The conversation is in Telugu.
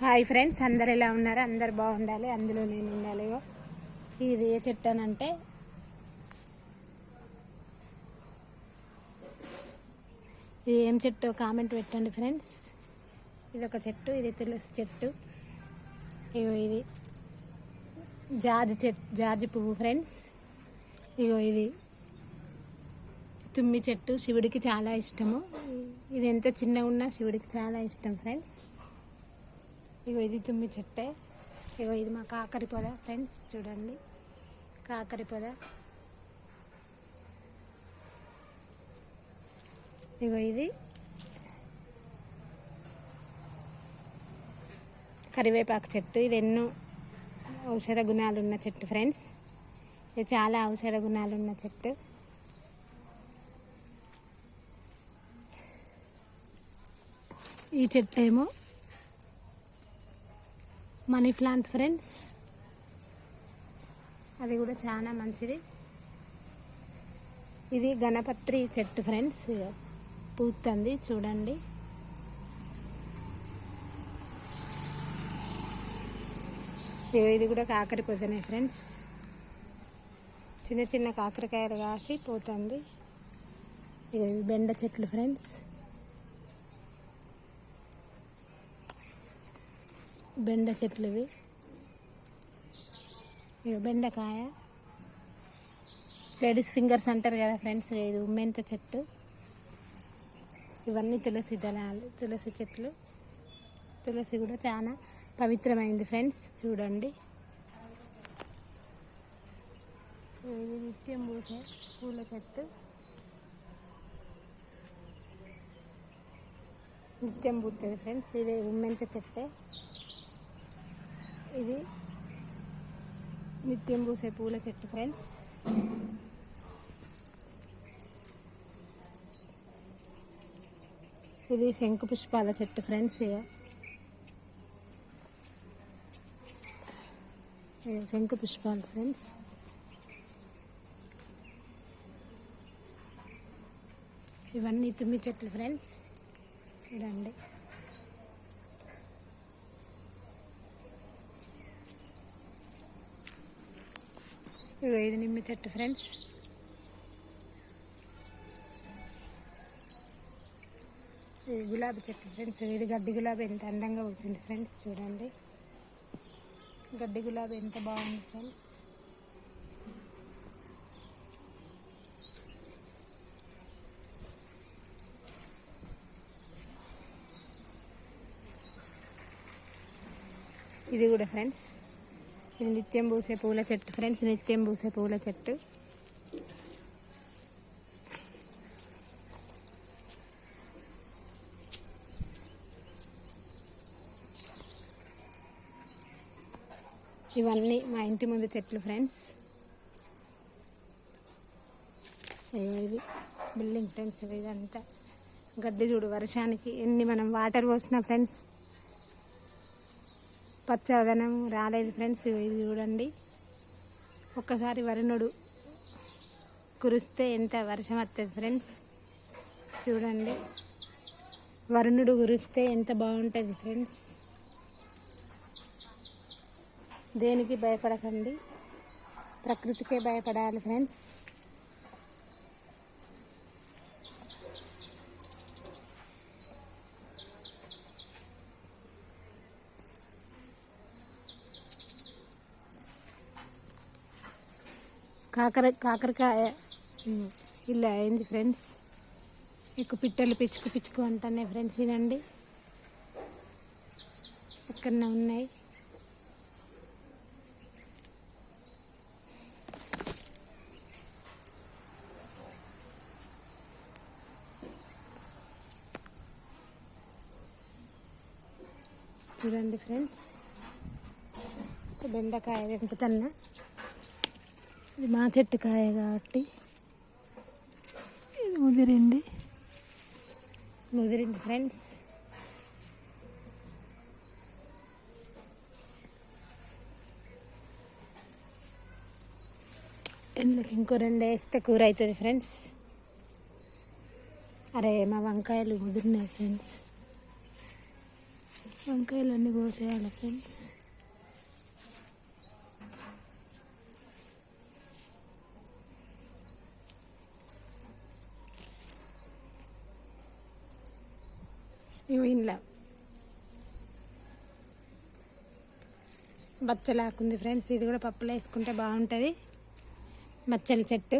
హాయ్ ఫ్రెండ్స్, అందరు ఎలా ఉన్నారు? అందరు బాగుండాలి, అందులో నేను ఉండాలి. ఇది ఏ చెట్టు అని అంటే ఇది ఏం చెట్టు కామెంట్ పెట్టండి ఫ్రెండ్స్. ఇది ఒక చెట్టు, ఇది తులసి చెట్టు. ఇగో ఇది జాజి పువ్వు ఫ్రెండ్స్. ఇగో ఇది తుమ్మి చెట్టు, శివుడికి చాలా ఇష్టము. ఇది ఎంత చిన్నగా ఉన్నా శివుడికి చాలా ఇష్టం ఫ్రెండ్స్. ఇగో ఇది తుమ్మి చెట్టే. ఇగో ఇది మా కాకరి పొద ఫ్రెండ్స్, చూడండి కాకరి పొద. ఇగో ఇది కరివేపాకు చెట్టు. ఇది ఎన్నో ఔషధ గుణాలు ఉన్న చెట్టు ఫ్రెండ్స్. ఇది చాలా ఔషధ గుణాలు ఉన్న చెట్టు. ఈ చెట్టు ఏమో మనీ ప్లాంట్ ఫ్రెండ్స్, అది కూడా చాలా మంచిది. ఇది గణపత్రి చెట్టు ఫ్రెండ్స్, పూస్తుంది చూడండి. ఇది కూడా కాకర పొదనే ఫ్రెండ్స్, చిన్న చిన్న కాకరకాయలు కాసి పోతుంది. ఇది బెండ చెట్లు ఫ్రెండ్స్, బెండ చెట్లు ఇవి. బెండకాయ, లేడీస్ ఫింగర్స్ అంటారు కదా ఫ్రెండ్స్. ఇది ఉమ్మెంత చెట్టు. ఇవన్నీ తులసి దళాలు, తులసి చెట్లు. తులసి కూడా చాలా పవిత్రమైంది ఫ్రెండ్స్, చూడండి. ఇది నిత్యం పూసే పూల చెట్టు, నిత్యం పూస్తుంది ఫ్రెండ్స్. ఇది ఉమ్మెంత చెట్టే. ఇది నిత్యం పూసే పూల చెట్టు ఫ్రెండ్స్. ఇది శంకు పుష్పాల చెట్టు ఫ్రెండ్స్. శంకు పుష్పాలు ఫ్రెండ్స్. ఇవన్నీ తుమ్మి చెట్లు ఫ్రెండ్స్, చూడండి. ఇది నిమ్మ చెట్టు ఫ్రెండ్స్. ఇది గులాబీ చెట్టు ఫ్రెండ్స్. ఇది గడ్డి గులాబీ ఎంత అందంగా ఉంటుంది ఫ్రెండ్స్, చూడండి. గడ్డి గులాబీ ఎంత బాగుంది ఫ్రెండ్స్. ఇది కూడా ఫ్రెండ్స్, ఇది నిత్యం పూసే పూల చెట్టు ఫ్రెండ్స్, నిత్యం పూసే పూల చెట్టు. ఇవన్నీ మా ఇంటి ముందు చెట్లు ఫ్రెండ్స్. ఇది బిల్డింగ్ ఫ్రెండ్స్. ఇదంతా గడ్డి చూడు, వర్షానికి ఎన్ని మనం వాటర్ పోసినా ఫ్రెండ్స్ పచ్చదనం రాలేదు ఫ్రెండ్స్. ఇది చూడండి, ఒక్కసారి వరుణుడు కురిస్తే ఎంత వర్షం వస్తుంది ఫ్రెండ్స్, చూడండి. వరుణుడు కురిస్తే ఎంత బాగుంటుంది ఫ్రెండ్స్. దేనికి భయపడకండి, ప్రకృతికే భయపడాలి ఫ్రెండ్స్. కాకరకాయ ఇలా అయింది ఫ్రెండ్స్. ఎక్కువ పిట్టలు పిచ్చుకు అంటానే ఫ్రెండ్స్. ఇదండి ఎక్కడన్నా ఉన్నాయి. చూడండి ఫ్రెండ్స్, బెండకాయ తెంపుతున్నా. ఇది మా చెట్టు కాయ కాబట్టి ఇది ముదిరింది ఫ్రెండ్స్. ఇందులోకి ఇంకో 2 వేస్తే కూర అవుతుంది ఫ్రెండ్స్. అరే మా వంకాయలు ముదిరినాయి ఫ్రెండ్స్. వంకాయలన్నీ కోసేయాలి ఫ్రెండ్స్. ఇంట్లో బచ్చలాకుంది ఫ్రెండ్స్, ఇది కూడా పప్పులో వేసుకుంటే బాగుంటుంది. బచ్చల చెట్టు